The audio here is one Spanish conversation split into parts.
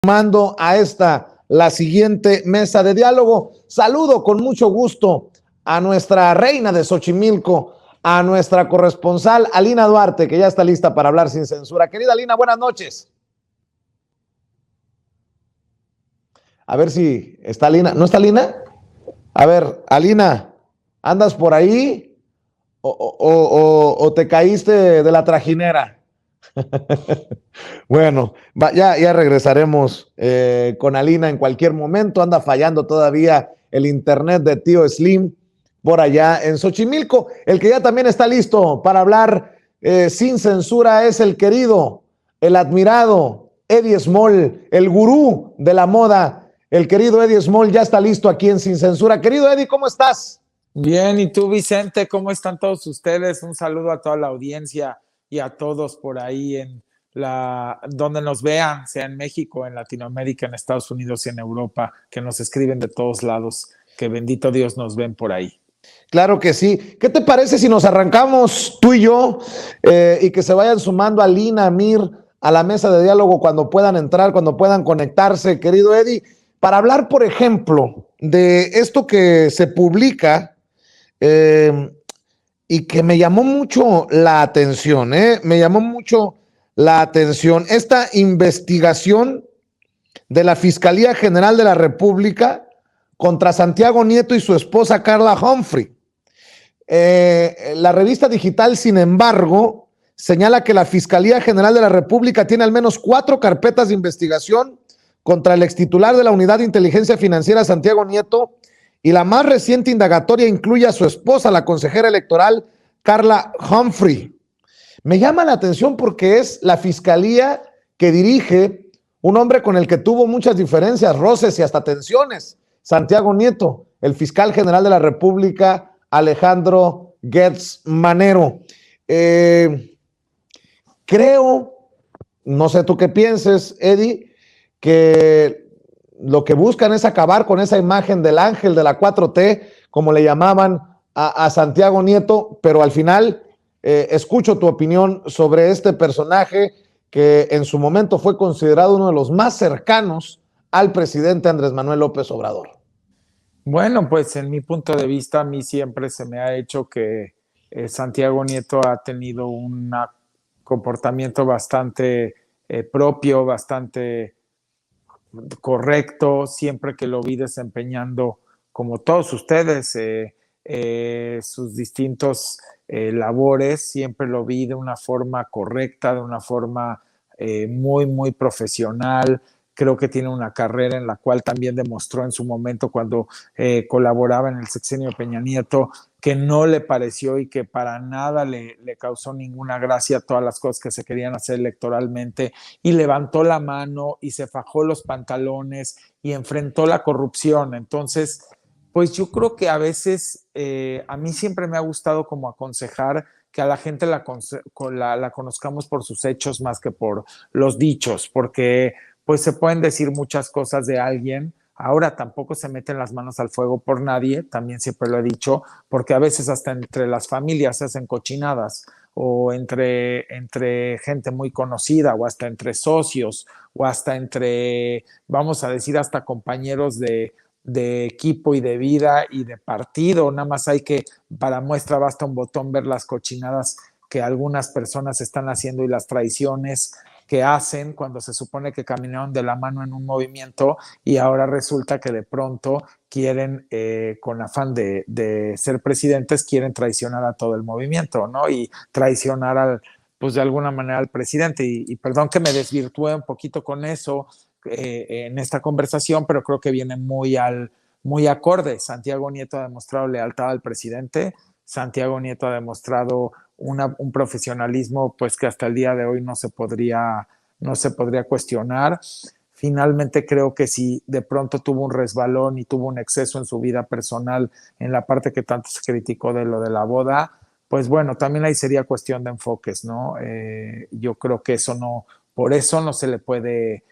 sumando a la siguiente mesa de diálogo. Saludo con mucho gusto a nuestra reina de Xochimilco, a nuestra corresponsal Alina Duarte, que ya está lista para hablar sin censura. Querida Alina, buenas noches. A ver si está Alina. ¿No está Alina? A ver, Alina, ¿andas por ahí o te caíste de la trajinera? Bueno, ya regresaremos con Alina en cualquier momento. Anda fallando todavía el internet de tío Slim por allá en Xochimilco. El que ya también está listo para hablar sin censura es el querido, el admirado Eddie Small, el gurú de la moda. El querido Eddie Small ya está listo aquí en Sin Censura. Querido Eddie, ¿cómo estás? Bien, ¿y tú, Vicente? ¿Cómo están todos ustedes? Un saludo a toda la audiencia y a todos por ahí donde nos vean, sea en México, en Latinoamérica, en Estados Unidos y en Europa, que nos escriben de todos lados, que bendito Dios nos ven por ahí. Claro que sí. ¿Qué te parece si nos arrancamos tú y yo y que se vayan sumando Alina, Amir, a la mesa de diálogo cuando puedan entrar, cuando puedan conectarse, querido Eddie, para hablar, por ejemplo, de esto que se publica y que me llamó mucho la atención, me llamó mucho la atención, esta investigación de la Fiscalía General de la República contra Santiago Nieto y su esposa Carla Humphrey. La revista digital, sin embargo, señala que la Fiscalía General de la República tiene al menos 4 carpetas de investigación contra el extitular de la Unidad de Inteligencia Financiera, Santiago Nieto, y la más reciente indagatoria incluye a su esposa, la consejera electoral Carla Humphrey. Me llama la atención porque es la fiscalía que dirige un hombre con el que tuvo muchas diferencias, roces y hasta tensiones, Santiago Nieto, el fiscal general de la República, Alejandro Gertz Manero. Creo, no sé tú qué pienses, Eddie, que lo que buscan es acabar con esa imagen del ángel de la 4T, como le llamaban a Santiago Nieto, pero al final escucho tu opinión sobre este personaje que en su momento fue considerado uno de los más cercanos al presidente Andrés Manuel López Obrador. Bueno, pues en mi punto de vista, a mí siempre se me ha hecho que Santiago Nieto ha tenido un comportamiento bastante propio, bastante correcto, siempre que lo vi desempeñando, como todos ustedes, sus distintos labores, siempre lo vi de una forma correcta, de una forma muy, muy profesional. Creo que tiene una carrera en la cual también demostró en su momento cuando colaboraba en el sexenio Peña Nieto que no le pareció y que para nada le causó ninguna gracia todas las cosas que se querían hacer electoralmente, y levantó la mano y se fajó los pantalones y enfrentó la corrupción. Entonces, pues yo creo que a veces a mí siempre me ha gustado como aconsejar que a la gente la conozcamos por sus hechos más que por los dichos, porque pues se pueden decir muchas cosas de alguien. Ahora tampoco se meten las manos al fuego por nadie, también siempre lo he dicho, porque a veces hasta entre las familias se hacen cochinadas, o entre gente muy conocida, o hasta entre socios, o hasta entre, vamos a decir, hasta compañeros de equipo y de vida y de partido. Nada más hay que, para muestra basta un botón, ver las cochinadas que algunas personas están haciendo y las traiciones que hacen cuando se supone que caminaron de la mano en un movimiento, y ahora resulta que de pronto quieren, con afán de ser presidentes, quieren traicionar a todo el movimiento, ¿no? Y traicionar pues de alguna manera al presidente. Y perdón que me desvirtúe un poquito con eso en esta conversación, pero creo que viene muy acorde. Santiago Nieto ha demostrado lealtad al presidente. Santiago Nieto ha demostrado un profesionalismo pues que hasta el día de hoy no se podría cuestionar. Finalmente creo que si de pronto tuvo un resbalón y tuvo un exceso en su vida personal en la parte que tanto se criticó de lo de la boda, pues bueno, también ahí sería cuestión de enfoques, ¿no? Yo creo que por eso no se le puede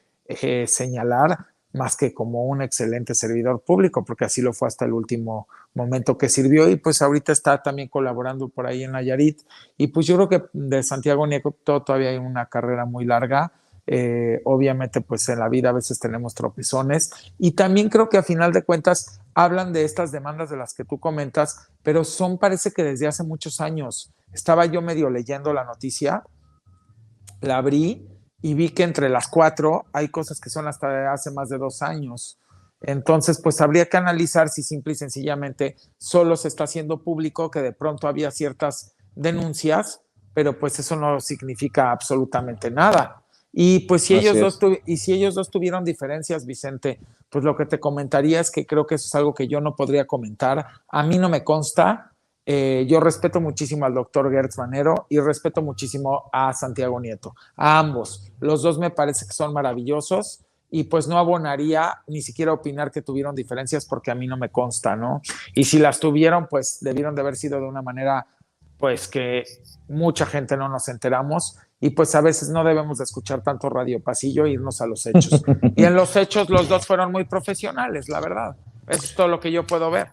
señalar más que como un excelente servidor público, porque así lo fue hasta el último momento que sirvió, y pues ahorita está también colaborando por ahí en Nayarit. Y pues yo creo que de Santiago Nieto todavía hay una carrera muy larga, Obviamente, pues en la vida a veces tenemos tropezones y también creo que a final de cuentas hablan de estas demandas de las que tú comentas, pero parece que desde hace muchos años. Estaba yo medio leyendo la noticia, la abrí y vi que entre las 4 hay cosas que son hasta de hace más de 2 años. Entonces, pues habría que analizar si simple y sencillamente solo se está haciendo público que de pronto había ciertas denuncias, pero pues eso no significa absolutamente nada. Y pues si si ellos dos tuvieron diferencias, Vicente, pues lo que te comentaría es que creo que eso es algo que yo no podría comentar. A mí no me consta. Yo respeto muchísimo al doctor Gertz Manero y respeto muchísimo a Santiago Nieto, a ambos. Los dos me parece que son maravillosos y pues no abonaría ni siquiera opinar que tuvieron diferencias porque a mí no me consta, ¿no? Y si las tuvieron, pues debieron de haber sido de una manera, pues que mucha gente no nos enteramos y pues a veces no debemos de escuchar tanto Radio Pasillo e irnos a los hechos. Y en los hechos los dos fueron muy profesionales, la verdad. Eso es todo lo que yo puedo ver.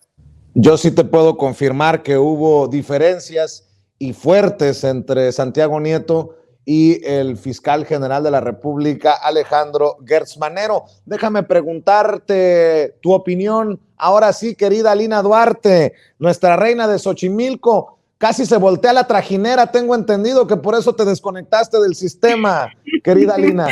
Yo sí te puedo confirmar que hubo diferencias y fuertes entre Santiago Nieto y el fiscal general de la República, Alejandro Gertz Manero. Déjame preguntarte tu opinión. Ahora sí, querida Lina Duarte, nuestra reina de Xochimilco, casi se voltea la trajinera. Tengo entendido que por eso te desconectaste del sistema, querida Lina.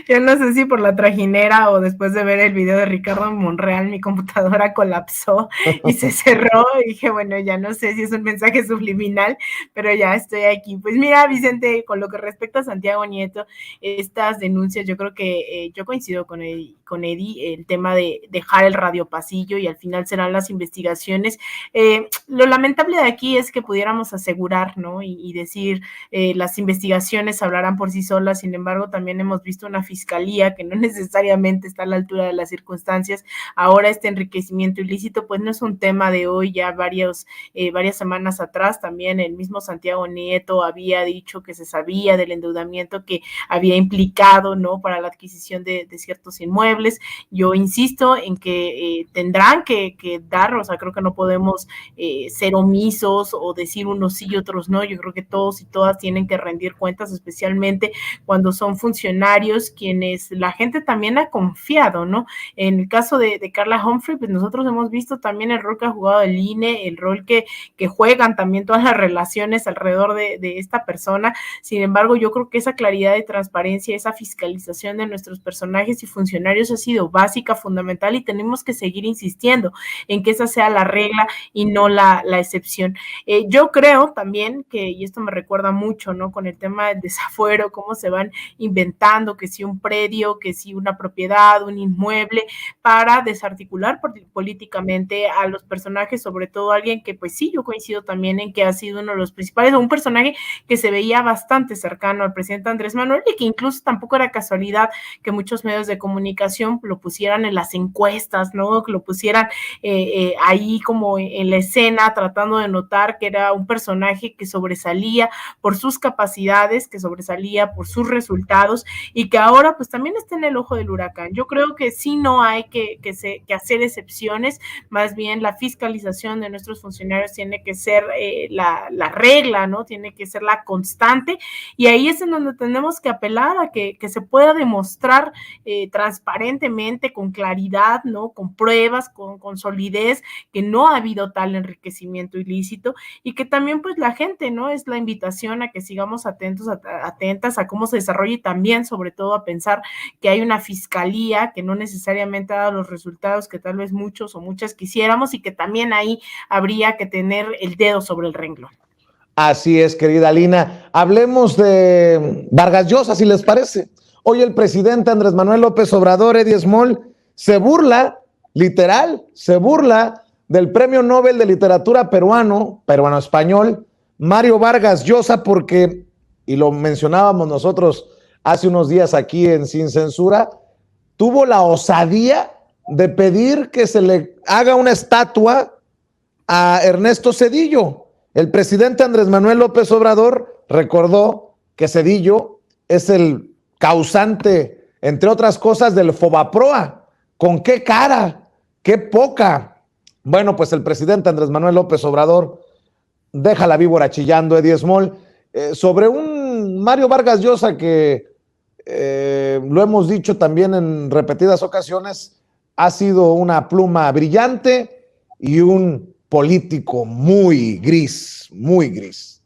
Yo no sé si por la trajinera o después de ver el video de Ricardo Monreal, mi computadora colapsó y se cerró. Y dije, bueno, ya no sé si es un mensaje subliminal, pero ya estoy aquí. Pues mira, Vicente, con lo que respecta a Santiago Nieto, estas denuncias, yo creo que yo coincido con Eddie, el tema de dejar el radio pasillo y al final serán las investigaciones. Lo lamentable de aquí es que pudiéramos asegurar, ¿no? Y decir, las investigaciones hablarán por sí solas, sin embargo, también hemos visto una fiscalía que no necesariamente está a la altura de las circunstancias. Ahora este enriquecimiento ilícito, pues no es un tema de hoy, ya varias semanas atrás también el mismo Santiago Nieto había dicho que se sabía del endeudamiento que había implicado, ¿no? Para la adquisición de ciertos inmuebles. Yo insisto en que tendrán que dar, o sea, creo que no podemos ser omisos o decir unos sí y otros no. Yo creo que todos y todas tienen que rendir cuentas, especialmente cuando son funcionarios quienes la gente también ha confiado, ¿no? En el caso de Carla Humphrey, pues nosotros hemos visto también el rol que ha jugado el INE, el rol que juegan también todas las relaciones alrededor de esta persona. Sin embargo, yo creo que esa claridad y transparencia, esa fiscalización de nuestros personajes y funcionarios ha sido básica, fundamental, y tenemos que seguir insistiendo en que esa sea la regla y no la excepción. Yo creo también que, y esto me recuerda mucho, ¿no? Con el tema del desafuero, cómo se van inventando que si un predio, que si una propiedad, un inmueble, para desarticular políticamente a los personajes, sobre todo alguien que pues sí, yo coincido también en que ha sido uno de los principales, o un personaje que se veía bastante cercano al presidente Andrés Manuel y que incluso tampoco era casualidad que muchos medios de comunicación lo pusieran en las encuestas, ¿no? Que lo pusieran ahí como en la escena, tratando de notar que era un personaje que sobresalía por sus capacidades, que sobresalía por sus resultados y que ahora pues también está en el ojo del huracán. Yo creo que sí no hay que hacer excepciones, más bien la fiscalización de nuestros funcionarios tiene que ser la regla, ¿no? Tiene que ser la constante, y ahí es en donde tenemos que apelar a que se pueda demostrar transparentemente, con claridad, ¿no? Con pruebas, con solidez, que no ha habido tal enriquecimiento ilícito, y que también pues la gente, ¿no? Es la invitación a que sigamos atentas a cómo se desarrolla, y también sobre todo a pensar que hay una fiscalía que no necesariamente ha dado los resultados que tal vez muchos o muchas quisiéramos, y que también ahí habría que tener el dedo sobre el renglón. Así es, querida Lina. Hablemos de Vargas Llosa, si les parece. Hoy el presidente Andrés Manuel López Obrador, Eddie Small, se burla, literal, se burla del Premio Nobel de Literatura peruano-español, Mario Vargas Llosa, porque, y lo mencionábamos nosotros hace unos días aquí en Sin Censura, tuvo la osadía de pedir que se le haga una estatua a Ernesto Zedillo. El presidente Andrés Manuel López Obrador recordó que Zedillo es el causante, entre otras cosas, del Fobaproa. ¿Con qué cara? ¡Qué poca! Bueno, pues el presidente Andrés Manuel López Obrador deja la víbora chillando, Eddie Small, sobre un Mario Vargas Llosa que lo hemos dicho también en repetidas ocasiones, ha sido una pluma brillante y un político muy gris, muy gris.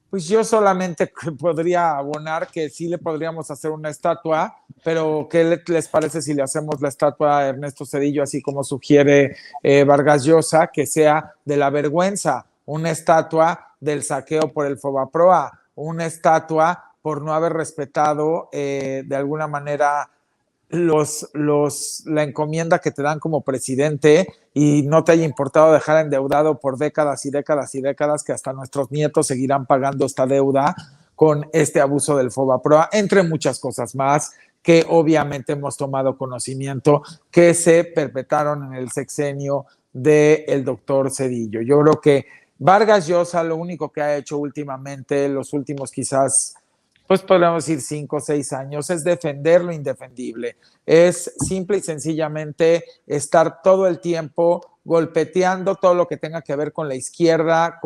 Pues yo solamente podría abonar que sí le podríamos hacer una estatua, pero ¿qué les parece si le hacemos la estatua a Ernesto Zedillo, así como sugiere Vargas Llosa, que sea de la vergüenza, una estatua del saqueo por el Fobaproa, una estatua por no haber respetado de alguna manera la encomienda que te dan como presidente y no te haya importado dejar endeudado por décadas y décadas y décadas, que hasta nuestros nietos seguirán pagando esta deuda con este abuso del Fobaproa, entre muchas cosas más que obviamente hemos tomado conocimiento que se perpetraron en el sexenio del doctor Zedillo. Yo creo que Vargas Llosa lo único que ha hecho últimamente, los últimos quizás, pues podríamos decir 5 o 6 años, es defender lo indefendible, es simple y sencillamente estar todo el tiempo golpeteando todo lo que tenga que ver con la izquierda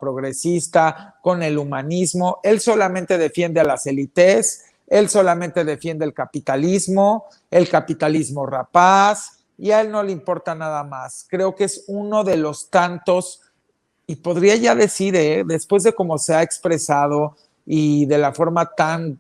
progresista, con el humanismo. Él solamente defiende a las élites, él solamente defiende el capitalismo rapaz, y a él no le importa nada más. Creo que es uno de los tantos, y podría ya decir, después de cómo se ha expresado, y de la forma tan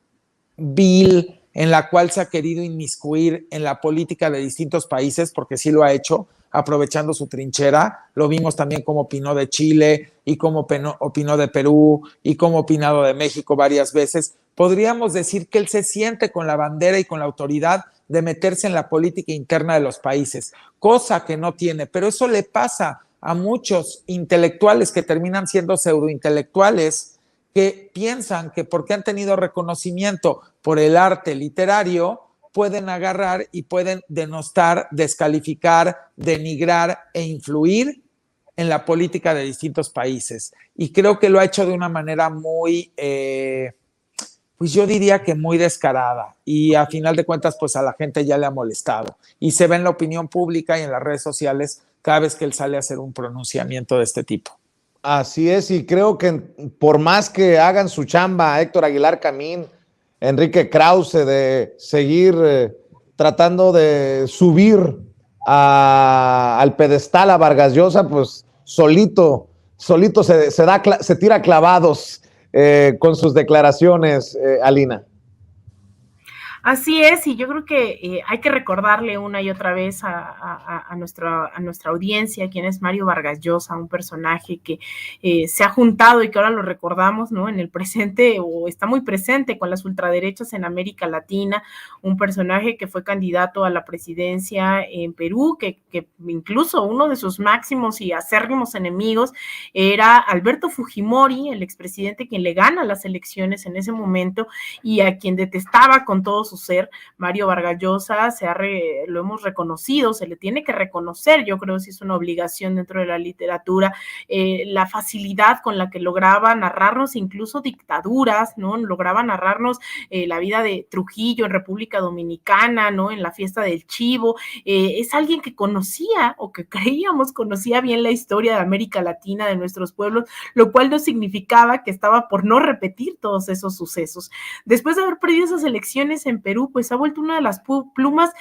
vil en la cual se ha querido inmiscuir en la política de distintos países, porque sí lo ha hecho, aprovechando su trinchera. Lo vimos también cómo opinó de Chile y cómo opinó de Perú y cómo ha opinado de México varias veces. Podríamos decir que él se siente con la bandera y con la autoridad de meterse en la política interna de los países, cosa que no tiene, pero eso le pasa a muchos intelectuales que terminan siendo pseudointelectuales, que piensan que porque han tenido reconocimiento por el arte literario, pueden agarrar y pueden denostar, descalificar, denigrar e influir en la política de distintos países. Y creo que lo ha hecho de una manera muy, pues yo diría que muy descarada. Y a final de cuentas, pues a la gente ya le ha molestado. Y se ve en la opinión pública y en las redes sociales cada vez que él sale a hacer un pronunciamiento de este tipo. Así es, y creo que por más que hagan su chamba Héctor Aguilar Camín, Enrique Krause, de seguir tratando de subir al pedestal a Vargas Llosa, pues solito se tira clavados con sus declaraciones, Alina. Así es, y yo creo que hay que recordarle una y otra vez a nuestra audiencia quién es Mario Vargas Llosa, un personaje que se ha juntado y que ahora lo recordamos, ¿no? En el presente, o está muy presente con las ultraderechas en América Latina, un personaje que fue candidato a la presidencia en Perú, que incluso uno de sus máximos y acérrimos enemigos era Alberto Fujimori, el expresidente quien le gana las elecciones en ese momento y a quien detestaba con todos su ser. Mario Vargas Llosa lo hemos reconocido, se le tiene que reconocer, yo creo que sí es una obligación dentro de la literatura, la facilidad con la que lograba narrarnos incluso dictaduras, ¿no? Lograba narrarnos la vida de Trujillo en República Dominicana, ¿no? En la fiesta del Chivo. Es alguien que conocía, o que creíamos conocía bien la historia de América Latina, de nuestros pueblos, lo cual no significaba que estaba por no repetir todos esos sucesos. Después de haber perdido esas elecciones en Perú, pues ha vuelto una de las plumas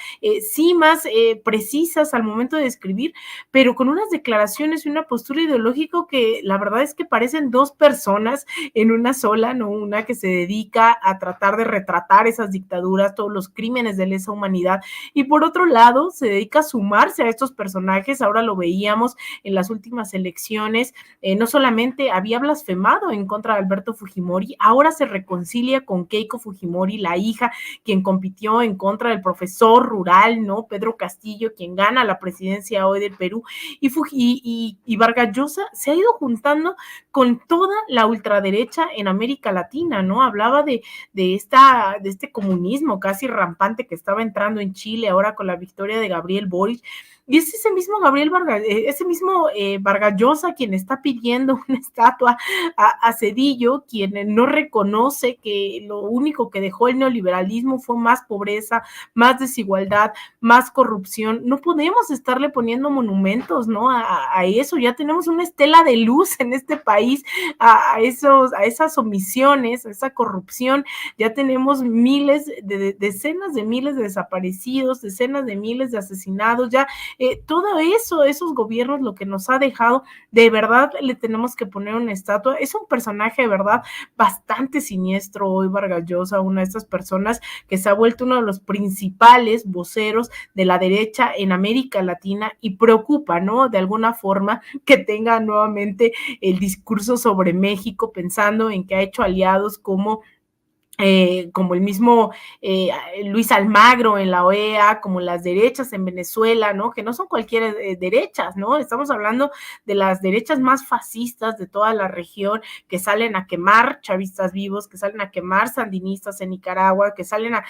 sí más precisas al momento de escribir, pero con unas declaraciones y una postura ideológica que la verdad es que parecen dos personas en una sola, ¿no? Una que se dedica a tratar de retratar esas dictaduras, todos los crímenes de lesa humanidad, y por otro lado se dedica a sumarse a estos personajes. Ahora lo veíamos en las últimas elecciones, no solamente había blasfemado en contra de Alberto Fujimori, ahora se reconcilia con Keiko Fujimori, la hija, quien compitió en contra del profesor rural, ¿no? Pedro Castillo, quien gana la presidencia hoy del Perú, y Vargas Llosa se ha ido juntando con toda la ultraderecha en América Latina, ¿no? Hablaba de este comunismo casi rampante que estaba entrando en Chile ahora con la victoria de Gabriel Boric. Y es ese mismo Vargas Llosa quien está pidiendo una estatua a Zedillo, quien no reconoce que lo único que dejó el neoliberalismo gobierno fue más pobreza, más desigualdad, más corrupción. No podemos estarle poniendo monumentos, ¿no? A eso, ya tenemos una estela de luz en este país, a esas omisiones, a esa corrupción, ya tenemos decenas de miles de desaparecidos, decenas de miles de asesinados, ya todo eso, esos gobiernos, lo que nos ha dejado, de verdad le tenemos que poner una estatua. Es un personaje de verdad bastante siniestro hoy Vargas Llosa, una de estas personas que se ha vuelto uno de los principales voceros de la derecha en América Latina y preocupa, ¿no? De alguna forma que tenga nuevamente el discurso sobre México pensando en que ha hecho aliados como el mismo Luis Almagro en la OEA, como las derechas en Venezuela, ¿no? Que no son cualquier derechas, ¿no? Estamos hablando de las derechas más fascistas de toda la región, que salen a quemar chavistas vivos, que salen a quemar sandinistas en Nicaragua, que salen a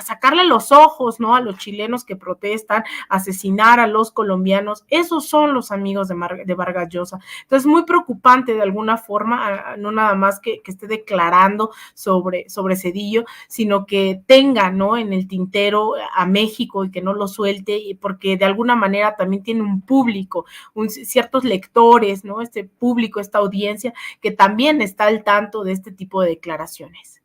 sacarle los ojos, ¿no? A los chilenos que protestan, asesinar a los colombianos. Esos son los amigos de Vargas Llosa. Entonces, muy preocupante de alguna forma, no nada más que esté declarando sobre Cedillo, sino que tenga, ¿no? En el tintero a México y que no lo suelte, porque de alguna manera también tiene un público, ciertos lectores, ¿no? Este público, esta audiencia, que también está al tanto de este tipo de declaraciones.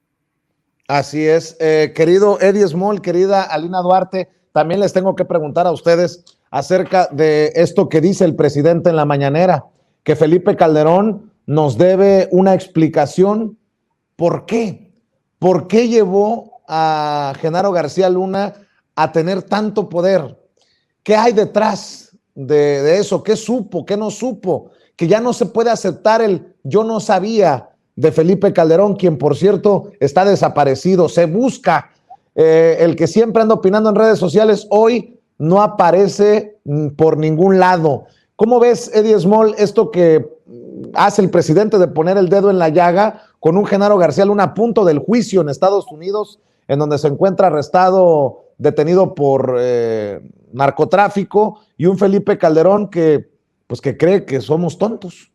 Así es, querido Eddie Small, querida Alina Duarte, también les tengo que preguntar a ustedes acerca de esto que dice el presidente en la mañanera, que Felipe Calderón nos debe una explicación. ¿Por qué? ¿Por qué llevó a Genaro García Luna a tener tanto poder? ¿Qué hay detrás de eso? ¿Qué supo? ¿Qué no supo? Que ya no se puede aceptar el yo no sabía de Felipe Calderón, quien por cierto está desaparecido. Se busca. El que siempre anda opinando en redes sociales hoy no aparece por ningún lado. ¿Cómo ves, Eddie Small, esto que hace el presidente de poner el dedo en la llaga con un Genaro García Luna a punto del juicio en Estados Unidos, en donde se encuentra arrestado, detenido por narcotráfico, y un Felipe Calderón que cree que somos tontos?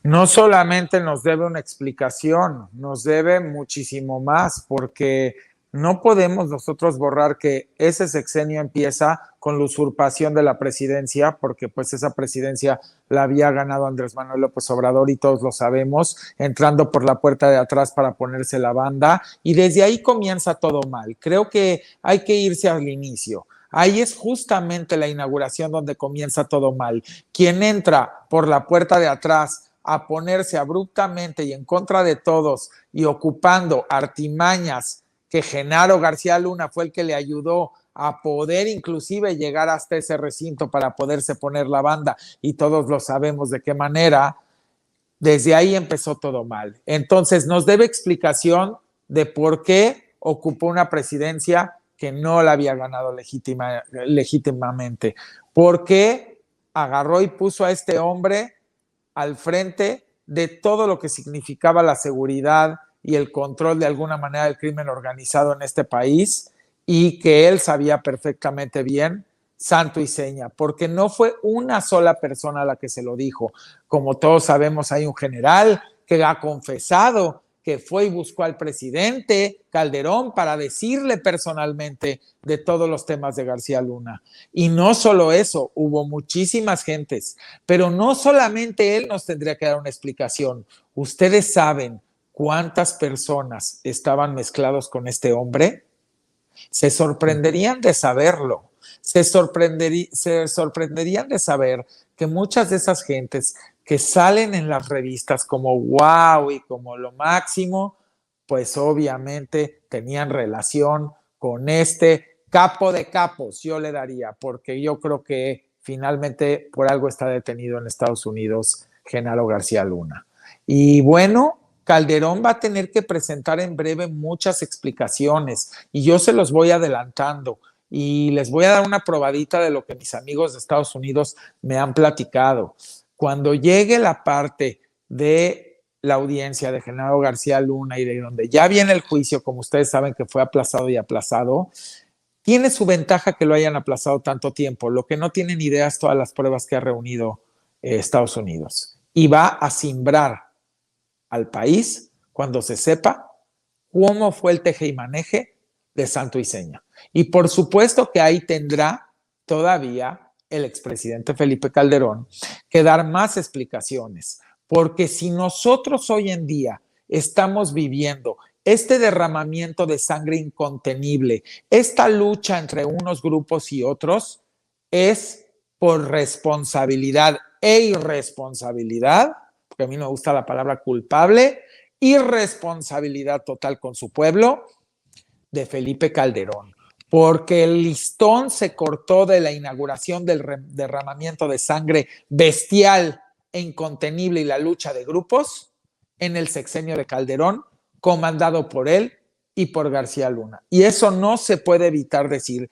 No solamente nos debe una explicación, nos debe muchísimo más, porque no podemos nosotros borrar que ese sexenio empieza con la usurpación de la presidencia, porque pues esa presidencia la había ganado Andrés Manuel López Obrador y todos lo sabemos, entrando por la puerta de atrás para ponerse la banda, y desde ahí comienza todo mal. Creo que hay que irse al inicio. Ahí es justamente la inauguración donde comienza todo mal. Quien entra por la puerta de atrás a ponerse abruptamente y en contra de todos y ocupando artimañas que Genaro García Luna fue el que le ayudó a poder inclusive llegar hasta ese recinto para poderse poner la banda, y todos lo sabemos de qué manera. Desde ahí empezó todo mal. Entonces nos debe explicación de por qué ocupó una presidencia que no la había ganado legítimamente. ¿Por qué agarró y puso a este hombre al frente de todo lo que significaba la seguridad y el control de alguna manera del crimen organizado en este país, y que él sabía perfectamente bien, santo y seña, porque no fue una sola persona la que se lo dijo? Como todos sabemos, hay un general que ha confesado que fue y buscó al presidente Calderón para decirle personalmente de todos los temas de García Luna. Y no solo eso, hubo muchísimas gentes, pero no solamente él nos tendría que dar una explicación. Ustedes saben cuántas personas estaban mezclados con este hombre. Se sorprenderían de saberlo. Se sorprenderían de saber que muchas de esas gentes que salen en las revistas como wow y como lo máximo, pues obviamente tenían relación con este capo de capos, yo le daría, porque yo creo que finalmente por algo está detenido en Estados Unidos Genaro García Luna. Y bueno, Calderón va a tener que presentar en breve muchas explicaciones, y yo se los voy adelantando, y les voy a dar una probadita de lo que mis amigos de Estados Unidos me han platicado. Cuando llegue la parte de la audiencia de Genaro García Luna y de donde ya viene el juicio, como ustedes saben que fue aplazado y aplazado, tiene su ventaja que lo hayan aplazado tanto tiempo. Lo que no tienen idea es todas las pruebas que ha reunido Estados Unidos. Y va a simbrar al país cuando se sepa cómo fue el teje y maneje de santo y seña. Y por supuesto que ahí tendrá todavía el expresidente Felipe Calderón que dar más explicaciones, porque si nosotros hoy en día estamos viviendo este derramamiento de sangre incontenible, esta lucha entre unos grupos y otros, es por responsabilidad e irresponsabilidad, porque a mí no me gusta la palabra culpable, irresponsabilidad total con su pueblo, de Felipe Calderón, porque el listón se cortó de la inauguración del derramamiento de sangre bestial e incontenible y la lucha de grupos en el sexenio de Calderón, comandado por él y por García Luna. Y eso no se puede evitar decir.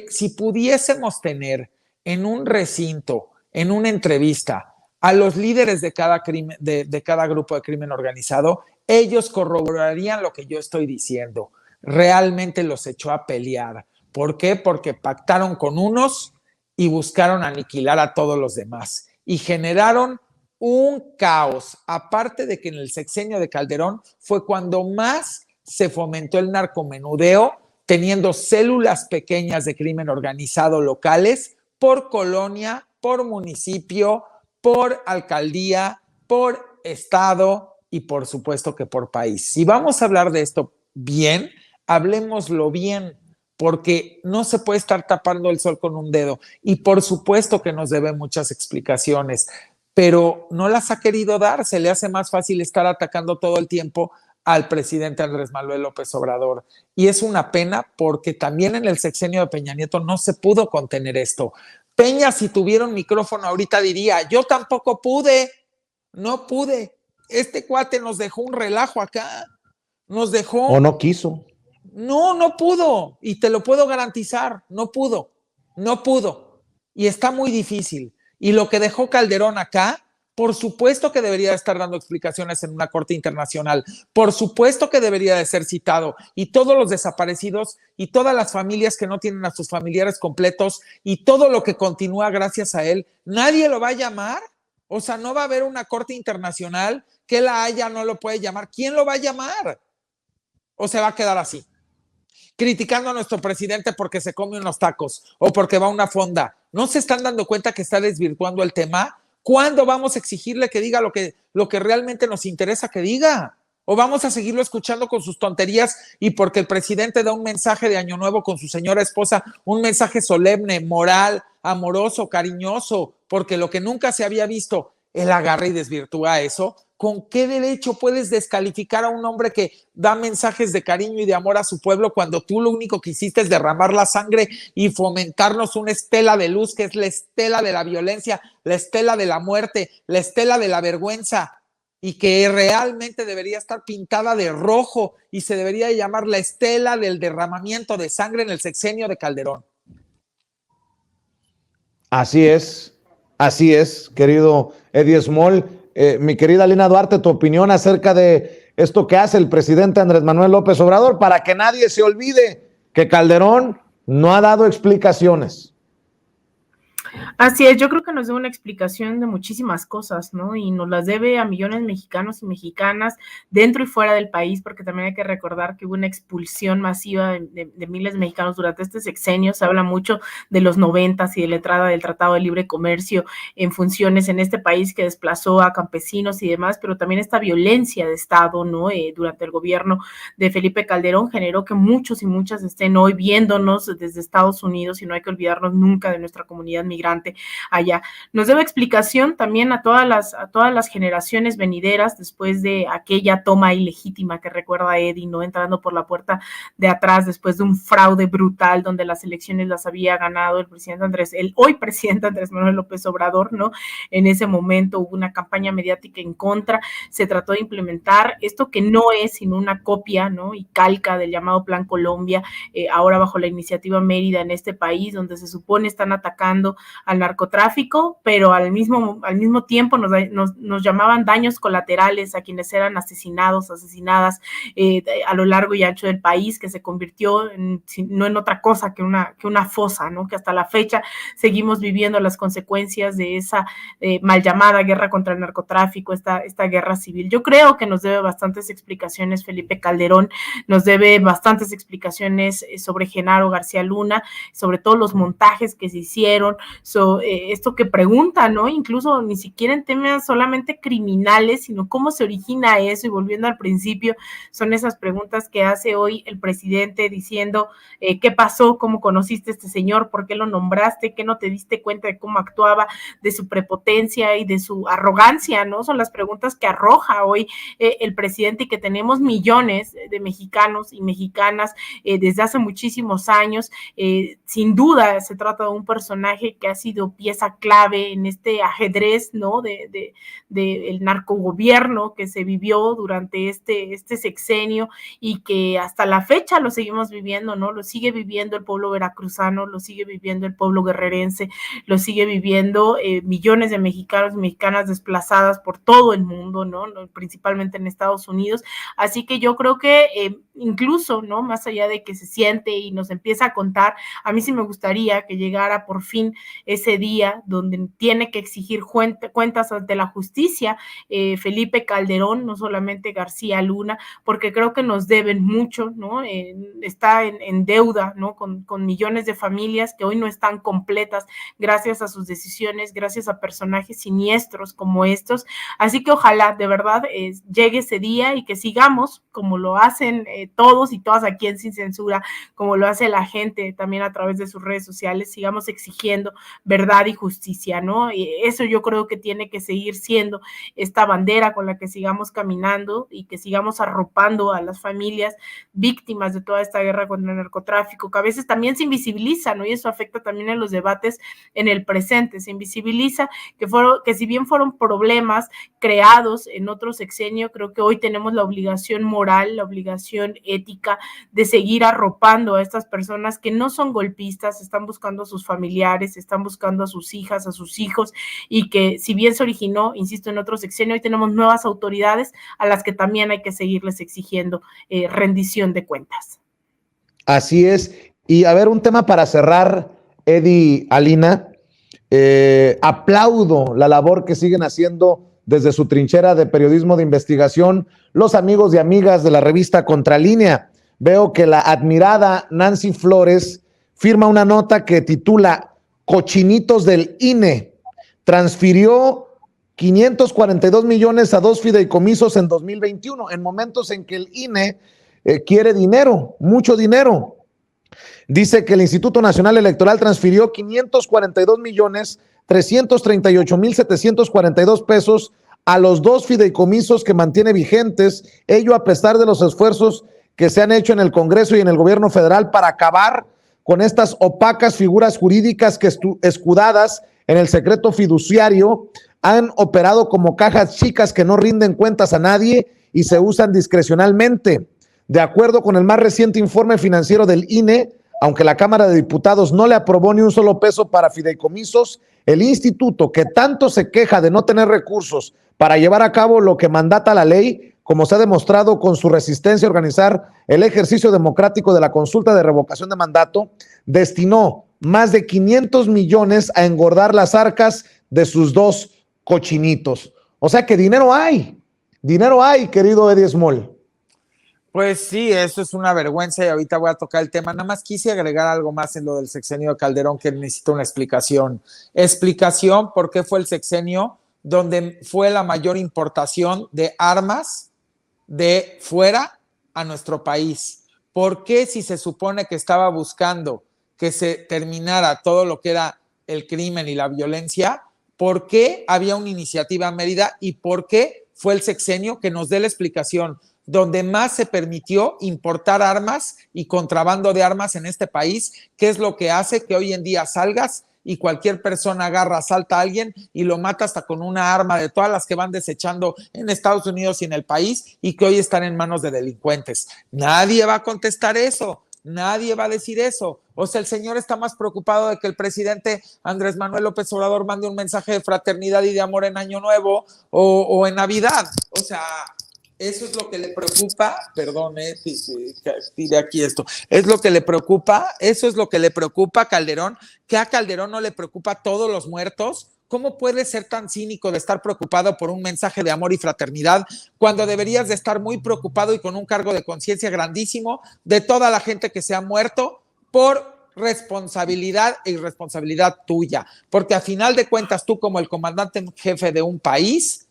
Si pudiésemos tener en un recinto, en una entrevista, a los líderes de cada grupo de crimen organizado, ellos corroborarían lo que yo estoy diciendo. Realmente los echó a pelear. ¿Por qué? Porque pactaron con unos y buscaron aniquilar a todos los demás y generaron un caos. Aparte de que en el sexenio de Calderón fue cuando más se fomentó el narcomenudeo, teniendo células pequeñas de crimen organizado locales por colonia, por municipio, por alcaldía, por estado y por supuesto que por país. Si vamos a hablar de esto bien, hablemoslo bien, porque no se puede estar tapando el sol con un dedo. Y por supuesto que nos debe muchas explicaciones, pero no las ha querido dar. Se le hace más fácil estar atacando todo el tiempo al presidente Andrés Manuel López Obrador. Y es una pena porque también en el sexenio de Peña Nieto no se pudo contener esto. Peña, si tuviera un micrófono ahorita diría, yo tampoco pude, no pude. Este cuate nos dejó un relajo acá, nos dejó... O no quiso. No pudo, y te lo puedo garantizar, no pudo. Y está muy difícil. Y lo que dejó Calderón acá, por supuesto que debería estar dando explicaciones en una corte internacional, por supuesto que debería de ser citado, y todos los desaparecidos, y todas las familias que no tienen a sus familiares completos, y todo lo que continúa gracias a él, nadie lo va a llamar. O sea, no va a haber una corte internacional que la haya, no lo puede llamar. ¿Quién lo va a llamar? ¿O se va a quedar así? Criticando a nuestro presidente porque se come unos tacos o porque va a una fonda. ¿No se están dando cuenta que está desvirtuando el tema? ¿Cuándo vamos a exigirle que diga lo que realmente nos interesa que diga? ¿O vamos a seguirlo escuchando con sus tonterías y porque el presidente da un mensaje de Año Nuevo con su señora esposa, un mensaje solemne, moral, amoroso, cariñoso, porque lo que nunca se había visto, él agarra y desvirtúa eso? ¿Con qué derecho puedes descalificar a un hombre que da mensajes de cariño y de amor a su pueblo cuando tú lo único que hiciste es derramar la sangre y fomentarnos una estela de luz que es la estela de la violencia, la estela de la muerte, la estela de la vergüenza, y que realmente debería estar pintada de rojo y se debería llamar la estela del derramamiento de sangre en el sexenio de Calderón? Así es, querido Eddie Small. Mi querida Lina Duarte, tu opinión acerca de esto que hace el presidente Andrés Manuel López Obrador, para que nadie se olvide que Calderón no ha dado explicaciones. Así es, yo creo que nos debe una explicación de muchísimas cosas, ¿no? Y nos las debe a millones de mexicanos y mexicanas dentro y fuera del país, porque también hay que recordar que hubo una expulsión masiva de miles de mexicanos durante este sexenio. Se habla mucho de los 90s y de la entrada del Tratado de Libre Comercio en funciones en este país que desplazó a campesinos y demás, pero también esta violencia de Estado, ¿no? Durante el gobierno de Felipe Calderón generó que muchos y muchas estén hoy viéndonos desde Estados Unidos, y no hay que olvidarnos nunca de nuestra comunidad migrante allá. Nos debe explicación también a todas las generaciones venideras después de aquella toma ilegítima que recuerda Eddie, ¿no? Entrando por la puerta de atrás después de un fraude brutal donde las elecciones las había ganado el hoy presidente Andrés Manuel López Obrador, ¿no? En ese momento hubo una campaña mediática en contra, se trató de implementar esto que no es sino una copia, ¿no? Y calca del llamado Plan Colombia, ahora bajo la iniciativa Mérida en este país, donde se supone están atacando al narcotráfico, pero al mismo tiempo nos llamaban daños colaterales a quienes eran asesinados, asesinadas a lo largo y ancho del país, que se convirtió no en otra cosa que una fosa, ¿no? Que hasta la fecha seguimos viviendo las consecuencias de esa mal llamada guerra contra el narcotráfico, esta guerra civil. Yo creo que nos debe bastantes explicaciones Felipe Calderón, nos debe bastantes explicaciones sobre Genaro García Luna, sobre todos los montajes que se hicieron, esto que pregunta, ¿no? Incluso ni siquiera en temas solamente criminales, sino cómo se origina eso, y volviendo al principio, son esas preguntas que hace hoy el presidente diciendo, ¿qué pasó? ¿Cómo conociste a este señor? ¿Por qué lo nombraste? ¿Qué no te diste cuenta de cómo actuaba, de su prepotencia y de su arrogancia, ¿no? Son las preguntas que arroja hoy el presidente, y que tenemos millones de mexicanos y mexicanas desde hace muchísimos años. Sin duda se trata de un personaje que ha sido pieza clave en este ajedrez, ¿no? de el narcogobierno que se vivió durante este sexenio, y que hasta la fecha lo seguimos viviendo, ¿no? Lo sigue viviendo el pueblo veracruzano, lo sigue viviendo el pueblo guerrerense, lo sigue viviendo millones de mexicanos y mexicanas desplazadas por todo el mundo, ¿no? Principalmente en Estados Unidos. Así que yo creo que incluso, ¿no? Más allá de que se siente y nos empieza a contar, a mí sí me gustaría que llegara por fin ese día donde tiene que exigir cuentas ante la justicia Felipe Calderón, no solamente García Luna, porque creo que nos deben mucho, ¿no? Está en deuda, ¿no? Con millones de familias que hoy no están completas gracias a sus decisiones, gracias a personajes siniestros como estos. Así que ojalá de verdad llegue ese día y que sigamos, como lo hacen todos y todas aquí en Sin Censura, como lo hace la gente también a través de sus redes sociales, sigamos exigiendo verdad y justicia, ¿no? Y eso yo creo que tiene que seguir siendo esta bandera con la que sigamos caminando, y que sigamos arropando a las familias víctimas de toda esta guerra contra el narcotráfico, que a veces también se invisibiliza, ¿no? Y eso afecta también en los debates en el presente, se invisibiliza que si bien fueron problemas creados en otro sexenio, creo que hoy tenemos la obligación moral, la obligación ética de seguir arropando a estas personas que no son golpistas, están buscando a sus familiares, están buscando a sus hijas, a sus hijos, y que si bien se originó, insisto, en otro sexenio, hoy tenemos nuevas autoridades a las que también hay que seguirles exigiendo rendición de cuentas. Así es. Y a ver, un tema para cerrar, Eddie, Alina. Aplaudo la labor que siguen haciendo desde su trinchera de periodismo de investigación los amigos y amigas de la revista Contralínea. Veo que la admirada Nancy Flores firma una nota que titula Cochinitos del INE. Transfirió 542 millones a 2 fideicomisos en 2021, en momentos en que el INE quiere dinero, mucho dinero. Dice que el Instituto Nacional Electoral transfirió 542 millones 338 mil 742 pesos a los 2 fideicomisos que mantiene vigentes, ello a pesar de los esfuerzos que se han hecho en el Congreso y en el gobierno federal para acabar con estas opacas figuras jurídicas que escudadas en el secreto fiduciario han operado como cajas chicas que no rinden cuentas a nadie y se usan discrecionalmente. De acuerdo con el más reciente informe financiero del INE, aunque la Cámara de Diputados no le aprobó ni un solo peso para fideicomisos, el instituto, que tanto se queja de no tener recursos para llevar a cabo lo que mandata la ley, como se ha demostrado con su resistencia a organizar el ejercicio democrático de la consulta de revocación de mandato, destinó más de 500 millones a engordar las arcas de sus 2 cochinitos. O sea que dinero hay, querido Eddie Small. Pues sí, eso es una vergüenza, y ahorita voy a tocar el tema. Nada más quise agregar algo más en lo del sexenio de Calderón, que necesito una explicación. Explicación por qué fue el sexenio donde fue la mayor importación de armas de fuera a nuestro país. ¿Por qué, si se supone que estaba buscando que se terminara todo lo que era el crimen y la violencia, por qué había una iniciativa en Mérida, y por qué fue el sexenio que nos dé la explicación donde más se permitió importar armas y contrabando de armas en este país? ¿Qué es lo que hace que hoy en día salgas y cualquier persona agarra, asalta a alguien y lo mata hasta con una arma de todas las que van desechando en Estados Unidos y en el país, y que hoy están en manos de delincuentes? Nadie va a contestar eso. Nadie va a decir eso. O sea, el señor está más preocupado de que el presidente Andrés Manuel López Obrador mande un mensaje de fraternidad y de amor en Año Nuevo o en Navidad. O sea, eso es lo que le preocupa. Perdón, tire aquí esto. Eso es lo que le preocupa a Calderón, que a Calderón no le preocupa todos los muertos. ¿Cómo puedes ser tan cínico de estar preocupado por un mensaje de amor y fraternidad cuando deberías de estar muy preocupado y con un cargo de conciencia grandísimo de toda la gente que se ha muerto por responsabilidad e irresponsabilidad tuya? Porque a final de cuentas, tú como el comandante en jefe de un país,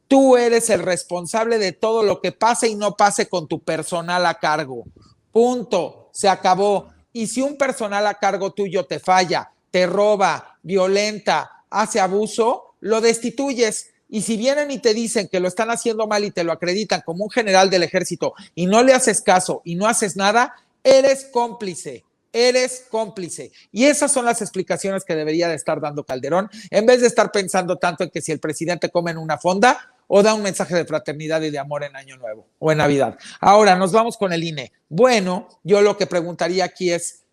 tú eres el responsable de todo lo que pase y no pase con tu personal a cargo. Punto. Se acabó. Y si un personal a cargo tuyo te falla, te roba, violenta, hace abuso, lo destituyes. Y si vienen y te dicen que lo están haciendo mal y te lo acreditan como un general del ejército y no le haces caso y no haces nada, eres cómplice. Y esas son las explicaciones que debería de estar dando Calderón, en vez de estar pensando tanto en que si el presidente come en una fonda o da un mensaje de fraternidad y de amor en Año Nuevo o en Navidad. Ahora nos vamos con el INE. Bueno, yo lo que preguntaría aquí es,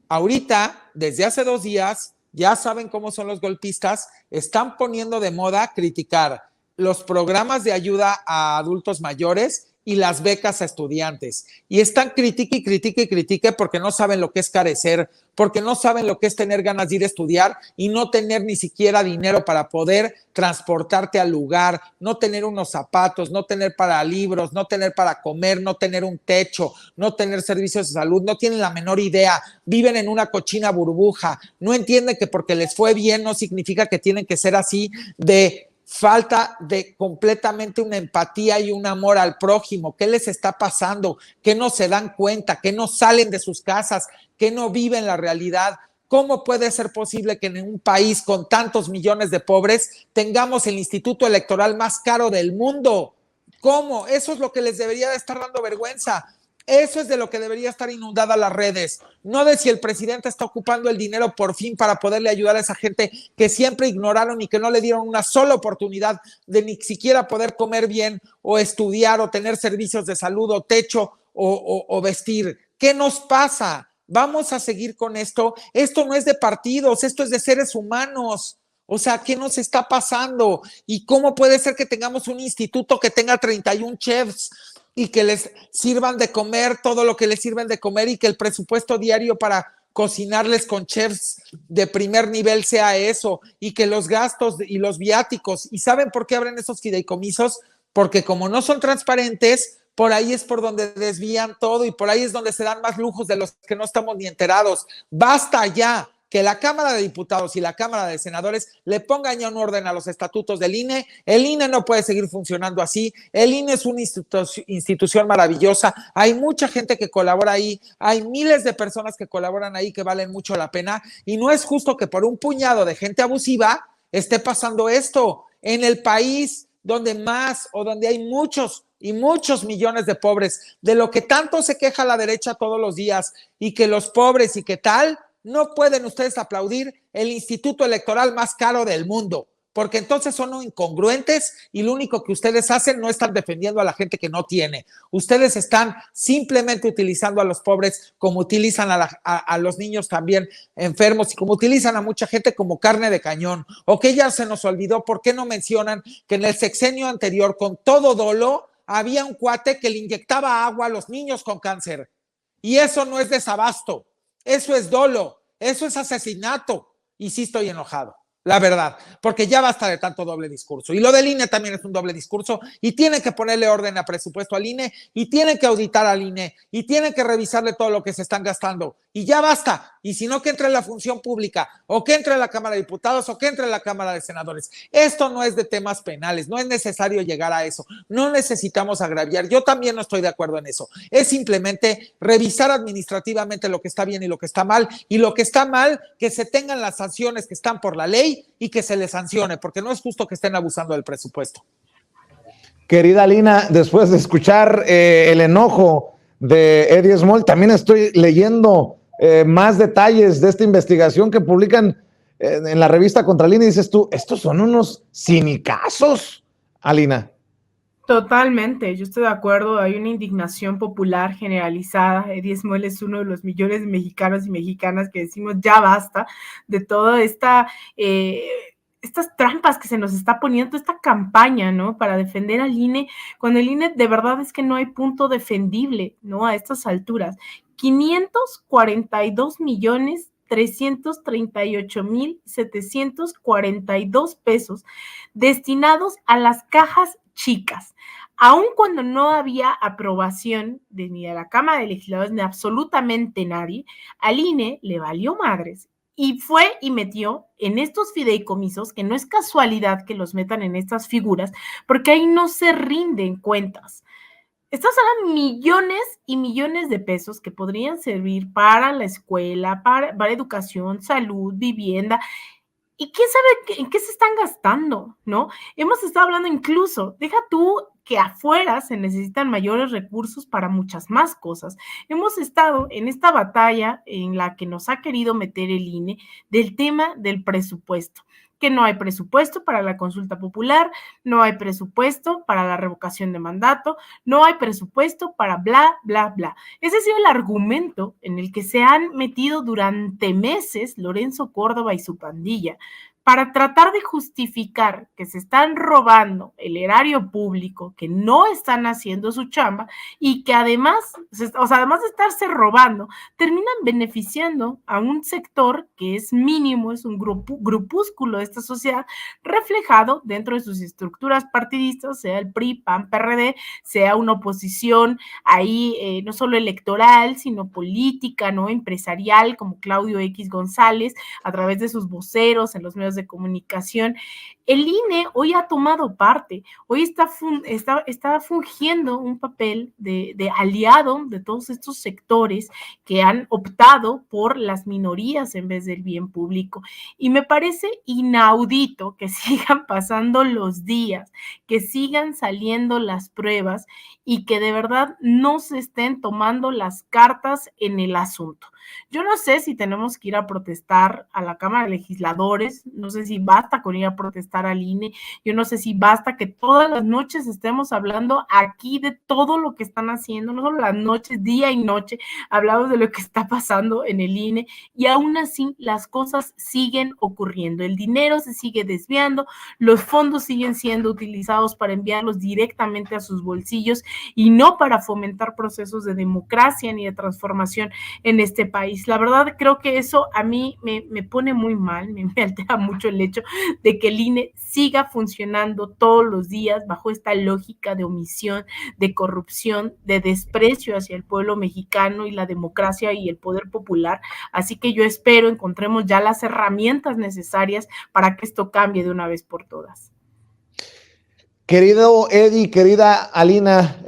ahorita, desde hace 2 días, ya saben cómo son los golpistas, están poniendo de moda criticar los programas de ayuda a adultos mayores y las becas a estudiantes. Y están critique porque no saben lo que es carecer, porque no saben lo que es tener ganas de ir a estudiar y no tener ni siquiera dinero para poder transportarte al lugar, no tener unos zapatos, no tener para libros, no tener para comer, no tener un techo, no tener servicios de salud, no tienen la menor idea, viven en una cochina burbuja, no entienden que porque les fue bien no significa que tienen que ser así de falta de completamente una empatía y un amor al prójimo. ¿Qué les está pasando? ¿Qué no se dan cuenta? ¿Qué no salen de sus casas? ¿Qué no viven la realidad? ¿Cómo puede ser posible que en un país con tantos millones de pobres tengamos el instituto electoral más caro del mundo? ¿Cómo? Eso es lo que les debería de estar dando vergüenza. Eso es de lo que debería estar inundada las redes, no de si el presidente está ocupando el dinero por fin para poderle ayudar a esa gente que siempre ignoraron y que no le dieron una sola oportunidad de ni siquiera poder comer bien o estudiar o tener servicios de salud o techo o vestir. ¿Qué nos pasa? Vamos a seguir con esto. Esto no es de partidos, esto es de seres humanos. O sea, ¿qué nos está pasando? ¿Y cómo puede ser que tengamos un instituto que tenga 31 chefs y que les sirvan de comer todo lo que les sirven de comer y que el presupuesto diario para cocinarles con chefs de primer nivel sea eso y que los gastos y los viáticos? ¿Y saben por qué abren esos fideicomisos? Porque como no son transparentes, por ahí es por donde desvían todo y por ahí es donde se dan más lujos de los que no estamos ni enterados. ¡Basta ya! Que la Cámara de Diputados y la Cámara de Senadores le pongan ya un orden a los estatutos del INE. El INE no puede seguir funcionando así. El INE es una institución maravillosa. Hay mucha gente que colabora ahí. Hay miles de personas que colaboran ahí que valen mucho la pena. Y no es justo que por un puñado de gente abusiva esté pasando esto en el país donde más o donde hay muchos y muchos millones de pobres, de lo que tanto se queja la derecha todos los días y que los pobres y que tal. No pueden ustedes aplaudir el instituto electoral más caro del mundo, porque entonces son incongruentes y lo único que ustedes hacen no están defendiendo a la gente que no tiene. Ustedes están simplemente utilizando a los pobres como utilizan a los niños también enfermos y como utilizan a mucha gente como carne de cañón. O que ya se nos olvidó, ¿por qué no mencionan que en el sexenio anterior, con todo dolo, había un cuate que le inyectaba agua a los niños con cáncer? Y eso no es desabasto. Eso es dolo, eso es asesinato. Y sí estoy enojado, la verdad, porque ya basta de tanto doble discurso. Y lo del INE también es un doble discurso y tienen que ponerle orden a presupuesto al INE y tienen que auditar al INE y tienen que revisarle todo lo que se están gastando. Y ya basta. Y si no, que entre en la función pública o que entre en la Cámara de Diputados o que entre en la Cámara de Senadores. Esto no es de temas penales, no es necesario llegar a eso. No necesitamos agraviar. Yo también no estoy de acuerdo en eso. Es simplemente revisar administrativamente lo que está bien y lo que está mal. Y lo que está mal, que se tengan las sanciones que están por la ley y que se les sancione, porque no es justo que estén abusando del presupuesto. Querida Lina, después de escuchar el enojo de Eddie Small, también estoy leyendo más detalles de esta investigación que publican en la revista Contra Línea. Y dices tú, estos son unos cinicazos, Alina. Totalmente, yo estoy de acuerdo, hay una indignación popular generalizada. Eddie Esmuel es uno de los millones de mexicanos y mexicanas que decimos ya basta de toda estas trampas que se nos está poniendo, esta campaña, ¿no? Para defender al INE, cuando el INE de verdad es que no hay punto defendible, ¿no? A estas alturas. 542,338,742 pesos destinados a las cajas chicas, aun cuando no había aprobación ni de la Cámara de Legisladores ni absolutamente nadie. Al INE le valió madres y fue y metió en estos fideicomisos, que no es casualidad que los metan en estas figuras, porque ahí no se rinden cuentas. Estas eran millones y millones de pesos que podrían servir para la escuela, para educación, salud, vivienda, y quién sabe en qué se están gastando, ¿no? Hemos estado hablando incluso, deja tú que afuera se necesitan mayores recursos para muchas más cosas. Hemos estado en esta batalla en la que nos ha querido meter el INE del tema del presupuesto, que no hay presupuesto para la consulta popular, no hay presupuesto para la revocación de mandato, no hay presupuesto para bla, bla, bla. Ese ha sido el argumento en el que se han metido durante meses Lorenzo Córdoba y su pandilla para tratar de justificar que se están robando el erario público, que no están haciendo su chamba y que además, o sea, además de estarse robando, terminan beneficiando a un sector que es mínimo, es un grupúsculo de esta sociedad, reflejado dentro de sus estructuras partidistas, sea el PRI, PAN, PRD, sea una oposición ahí no solo electoral, sino política, ¿no? Empresarial, como Claudio X González, a través de sus voceros en los medios de comunicación. El INE hoy ha tomado parte, hoy está fungiendo un papel de aliado de todos estos sectores que han optado por las minorías en vez del bien público. Y me parece inaudito que sigan pasando los días, que sigan saliendo las pruebas y que de verdad no se estén tomando las cartas en el asunto. Yo no sé si tenemos que ir a protestar a la Cámara de Legisladores, no sé si basta con ir a protestar al INE, yo no sé si basta que todas las noches estemos hablando aquí de todo lo que están haciendo, no solo las noches, día y noche, hablamos de lo que está pasando en el INE y aún así las cosas siguen ocurriendo, el dinero se sigue desviando, los fondos siguen siendo utilizados para enviarlos directamente a sus bolsillos y no para fomentar procesos de democracia ni de transformación en este país. La verdad creo que eso a mí me pone muy mal, me altera mucho el hecho de que el INE siga funcionando todos los días bajo esta lógica de omisión, de corrupción, de desprecio hacia el pueblo mexicano y la democracia y el poder popular. Así que yo espero encontremos ya las herramientas necesarias para que esto cambie de una vez por todas. Querido Eddie, querida Alina,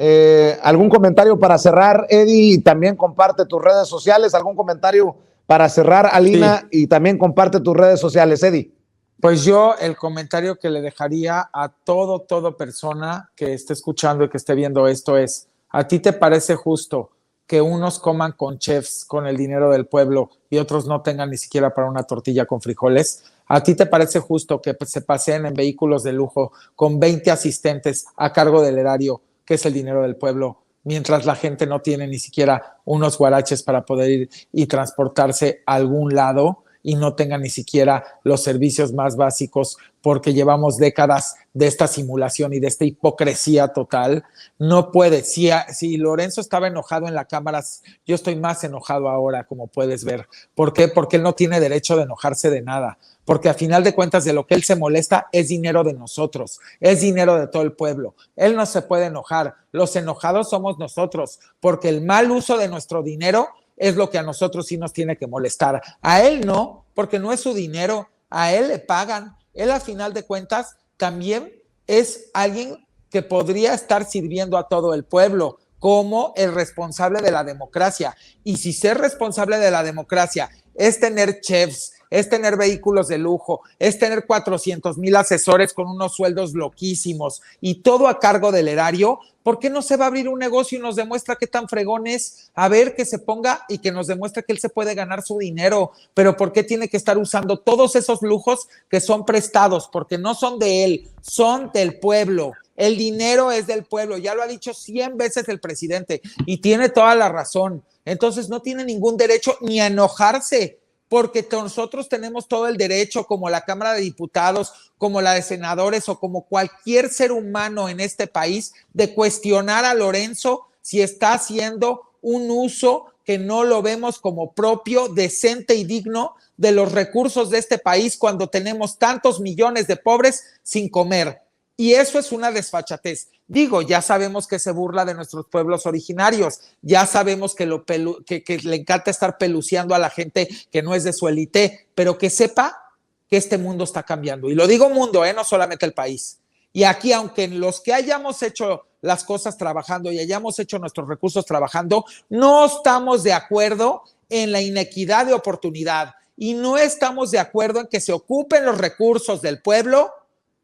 ¿algún comentario para cerrar, Eddie? Y también comparte tus redes sociales. ¿Algún comentario para cerrar, Alina? Sí. Y también comparte tus redes sociales, Eddie. Pues yo el comentario que le dejaría a toda persona que esté escuchando y que esté viendo esto es, ¿a ti te parece justo que unos coman con chefs con el dinero del pueblo y otros no tengan ni siquiera para una tortilla con frijoles? ¿A ti te parece justo que se paseen en vehículos de lujo con 20 asistentes a cargo del erario, que es el dinero del pueblo, mientras la gente no tiene ni siquiera unos guaraches para poder ir y transportarse a algún lado y no tengan ni siquiera los servicios más básicos porque llevamos décadas de esta simulación y de esta hipocresía total? No puede. Si Lorenzo estaba enojado en la Cámara, yo estoy más enojado ahora, como puedes ver. ¿Por qué? Porque él no tiene derecho de enojarse de nada. Porque a final de cuentas de lo que él se molesta es dinero de nosotros, es dinero de todo el pueblo. Él no se puede enojar. Los enojados somos nosotros, porque el mal uso de nuestro dinero es lo que a nosotros sí nos tiene que molestar. A él no, porque no es su dinero, a él le pagan. Él a final de cuentas también es alguien que podría estar sirviendo a todo el pueblo como el responsable de la democracia. Y si ser responsable de la democracia es tener chefs, es tener vehículos de lujo, es tener 400,000 asesores con unos sueldos loquísimos y todo a cargo del erario, ¿por qué no se va a abrir un negocio y nos demuestra qué tan fregón es? A ver, que se ponga y que nos demuestre que él se puede ganar su dinero, pero ¿por qué tiene que estar usando todos esos lujos que son prestados? Porque no son de él, son del pueblo. El dinero es del pueblo, ya lo ha dicho 100 veces el presidente y tiene toda la razón. Entonces no tiene ningún derecho ni a enojarse, porque nosotros tenemos todo el derecho, como la Cámara de Diputados, como la de senadores o como cualquier ser humano en este país, de cuestionar a Lorenzo si está haciendo un uso que no lo vemos como propio, decente y digno de los recursos de este país cuando tenemos tantos millones de pobres sin comer. Y eso es una desfachatez. Digo, ya sabemos que se burla de nuestros pueblos originarios, ya sabemos que le encanta estar peluceando a la gente que no es de su élite, pero que sepa que este mundo está cambiando. Y lo digo mundo, no solamente el país. Y aquí, aunque los que hayamos hecho las cosas trabajando y hayamos hecho nuestros recursos trabajando, no estamos de acuerdo en la inequidad de oportunidad y no estamos de acuerdo en que se ocupen los recursos del pueblo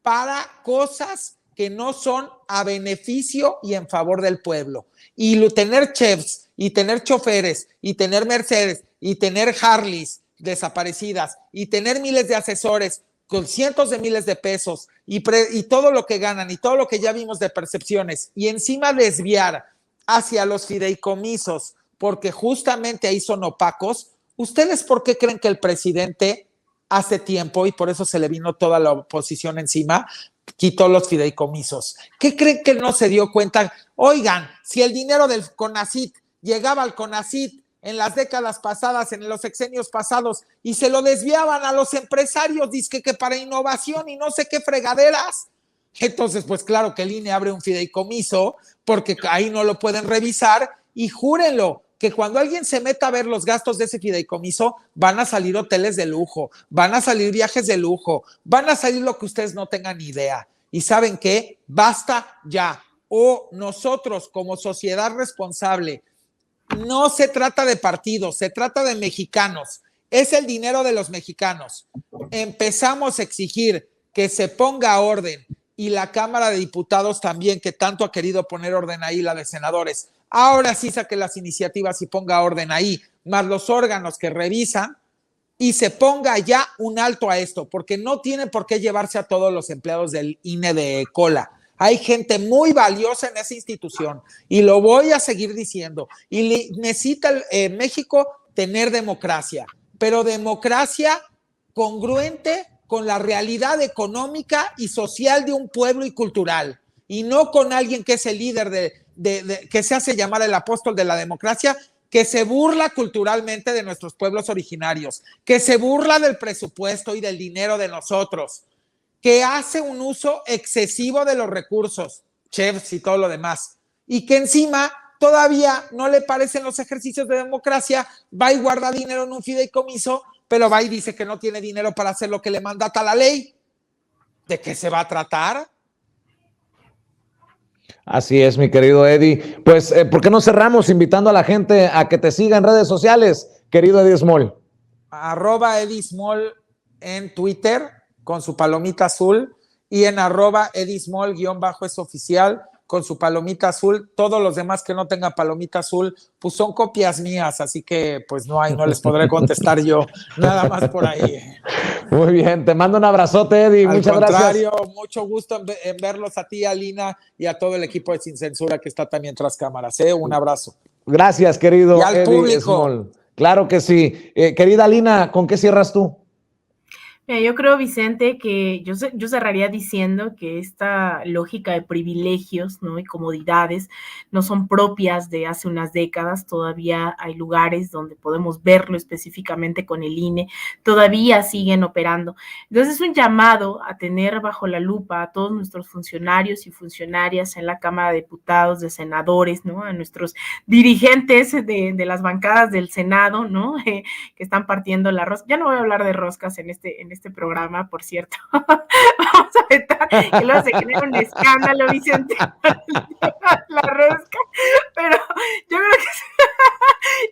para cosas que no son a beneficio y en favor del pueblo. Y tener chefs, y tener choferes, y tener Mercedes, y tener Harleys desaparecidas, y tener miles de asesores con cientos de miles de pesos, y todo lo que ganan, y todo lo que ya vimos de percepciones, y encima desviar hacia los fideicomisos, porque justamente ahí son opacos. ¿Ustedes por qué creen que el presidente hace tiempo, y por eso se le vino toda la oposición encima, quitó los fideicomisos? ¿Qué creen que no se dio cuenta? Oigan, si el dinero del CONACYT llegaba al CONACYT en las décadas pasadas, en los sexenios pasados, y se lo desviaban a los empresarios, dizque que para innovación y no sé qué fregaderas, entonces pues claro que el INE abre un fideicomiso, porque ahí no lo pueden revisar, y júrenlo, que cuando alguien se meta a ver los gastos de ese fideicomiso, van a salir hoteles de lujo, van a salir viajes de lujo, van a salir lo que ustedes no tengan ni idea. ¿Y saben qué? Basta ya. O nosotros como sociedad responsable, no se trata de partidos, se trata de mexicanos. Es el dinero de los mexicanos. Empezamos a exigir que se ponga orden, y la Cámara de Diputados también, que tanto ha querido poner orden ahí, la de senadores, ahora sí saque las iniciativas y ponga orden ahí, más los órganos que revisan, y se ponga ya un alto a esto, porque no tiene por qué llevarse a todos los empleados del INE de cola. Hay gente muy valiosa en esa institución, y lo voy a seguir diciendo, y necesita México tener democracia, pero democracia congruente con la realidad económica y social de un pueblo y cultural, y no con alguien que es el líder que se hace llamar el apóstol de la democracia, que se burla culturalmente de nuestros pueblos originarios, que se burla del presupuesto y del dinero de nosotros, que hace un uso excesivo de los recursos, chefs y todo lo demás, y que encima todavía no le parecen los ejercicios de democracia, va y guarda dinero en un fideicomiso, pero va y dice que no tiene dinero para hacer lo que le mandata la ley. ¿De qué se va a tratar? Así es, mi querido Eddie. Pues, ¿por qué no cerramos invitando a la gente a que te siga en redes sociales, querido Eddie Small? @Eddie Small en Twitter, con su palomita azul, y en @Eddie Small _ es oficial, con su palomita azul. Todos los demás que no tengan palomita azul, pues son copias mías, así que pues no les podré contestar yo, nada más por ahí. Muy bien, te mando un abrazote, Eddie. Muchas gracias. Mucho gusto en verlos a ti, a Lina, y a todo el equipo de Sin Censura que está también tras cámaras. Un abrazo. Gracias, querido y al Eddie público. Small. Claro que sí. Querida Lina, ¿con qué cierras tú? Yo creo, Vicente, que yo cerraría diciendo que esta lógica de privilegios, ¿no?, y comodidades no son propias de hace unas décadas. Todavía hay lugares donde podemos verlo específicamente con el INE, todavía siguen operando. Entonces es un llamado a tener bajo la lupa a todos nuestros funcionarios y funcionarias en la Cámara de Diputados, de senadores, ¿no?, a nuestros dirigentes de las bancadas del Senado, ¿no?, que están partiendo la rosca. Ya no voy a hablar de roscas en este programa, por cierto. Vamos a vetar, que luego se genera un escándalo, Vicente, la rosca, pero yo creo que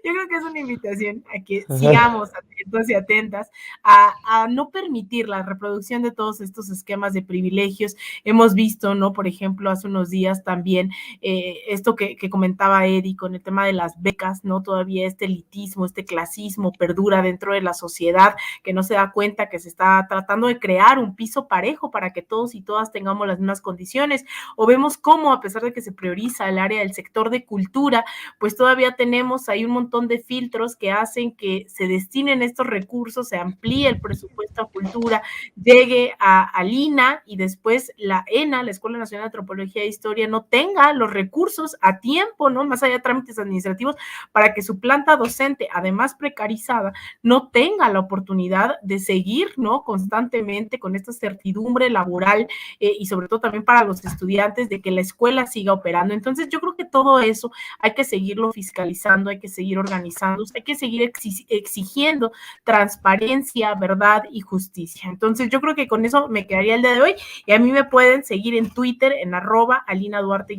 Yo creo que es una invitación a que sigamos atentos y atentas a no permitir la reproducción de todos estos esquemas de privilegios. Hemos visto, ¿no? Por ejemplo, hace unos días también esto que comentaba Eddie con el tema de las becas, ¿no? Todavía este elitismo, este clasismo perdura dentro de la sociedad, que no se da cuenta que se está tratando de crear un piso parejo para que todos y todas tengamos las mismas condiciones. O vemos cómo, a pesar de que se prioriza el área del sector de cultura, pues todavía tenemos ahí un montón de filtros que hacen que se destinen estos recursos, se amplíe el presupuesto a cultura, llegue al INA y después la ENA, la Escuela Nacional de Antropología e Historia, no tenga los recursos a tiempo, ¿no? Más allá de trámites administrativos, para que su planta docente, además precarizada, no tenga la oportunidad de seguir, ¿no? Constantemente con esta certidumbre laboral y sobre todo también para los estudiantes de que la escuela siga operando. Entonces yo creo que todo eso hay que seguirlo fiscalizando, hay que seguir organizando, hay que seguir exigiendo transparencia, verdad y justicia. Entonces yo creo que con eso me quedaría el día de hoy, y a mí me pueden seguir en Twitter en @AlinaDuarte_,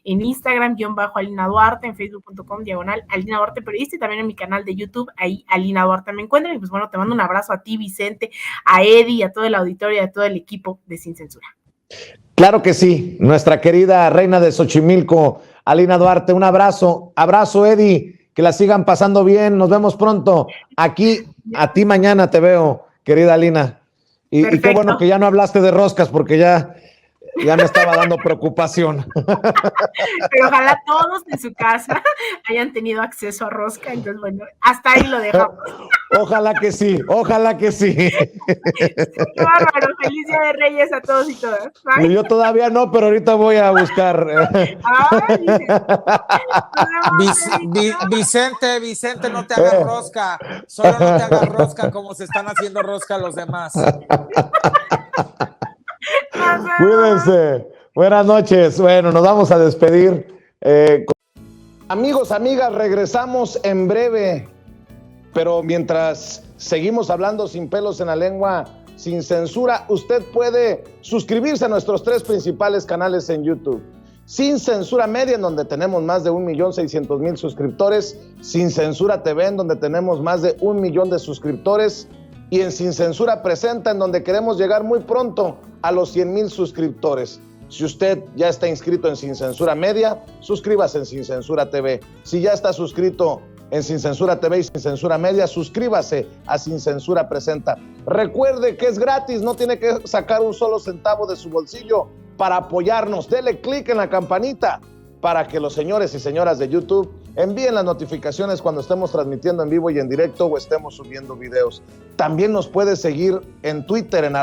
en Instagram _AlinaDuarte, en Facebook.com/AlinaDuarte Periodista, y también en mi canal de YouTube, ahí Alina Duarte me encuentran. Y pues bueno, te mando un abrazo a ti, Vicente, a Eddie, a todo el auditorio y a todo el equipo de Sin Censura. Claro que sí, nuestra querida reina de Xochimilco, Alina Duarte, un abrazo. Abrazo, Eddie, que la sigan pasando bien, nos vemos pronto. Aquí, a ti mañana te veo, querida Alina. Y qué bueno que ya no hablaste de roscas, porque ya me estaba dando preocupación. Pero ojalá todos en su casa hayan tenido acceso a rosca, entonces bueno, hasta ahí lo dejamos. Ojalá que sí, ojalá que sí. Qué bárbaro, feliz Día de Reyes a todos y todas. Bye. Yo todavía no, pero ahorita voy a buscar. Vicente, no te hagas rosca, solo no te hagas rosca como se están haciendo rosca los demás. Cuídense. Buenas noches. Bueno, nos vamos a despedir. Amigos, amigas, regresamos en breve. Pero mientras seguimos hablando sin pelos en la lengua, sin censura, usted puede suscribirse a nuestros 3 principales canales en YouTube. Sin Censura Media, en donde tenemos más de 1.600.000 suscriptores. Sin Censura TV, en donde tenemos más de 1 millón de suscriptores. Y en Sin Censura Presenta, en donde queremos llegar muy pronto a los 100,000 suscriptores. Si usted ya está inscrito en Sin Censura Media, suscríbase en Sin Censura TV. Si ya está suscrito en Sin Censura TV y Sin Censura Media, suscríbase a Sin Censura Presenta. Recuerde que es gratis, no tiene que sacar un solo centavo de su bolsillo para apoyarnos. Dele clic en la campanita para que los señores y señoras de YouTube envíen las notificaciones cuando estemos transmitiendo en vivo y en directo o estemos subiendo videos. También nos puede seguir en Twitter en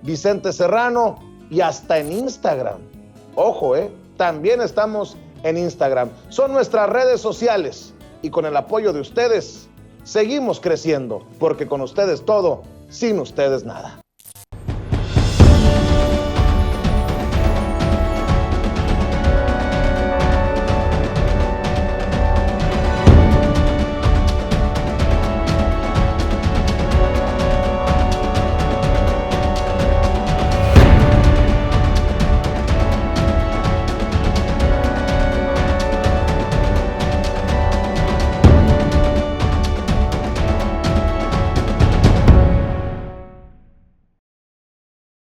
@Vicente Serrano y hasta en Instagram. Ojo, también estamos en Instagram. Son nuestras redes sociales y con el apoyo de ustedes seguimos creciendo, porque con ustedes todo, sin ustedes nada.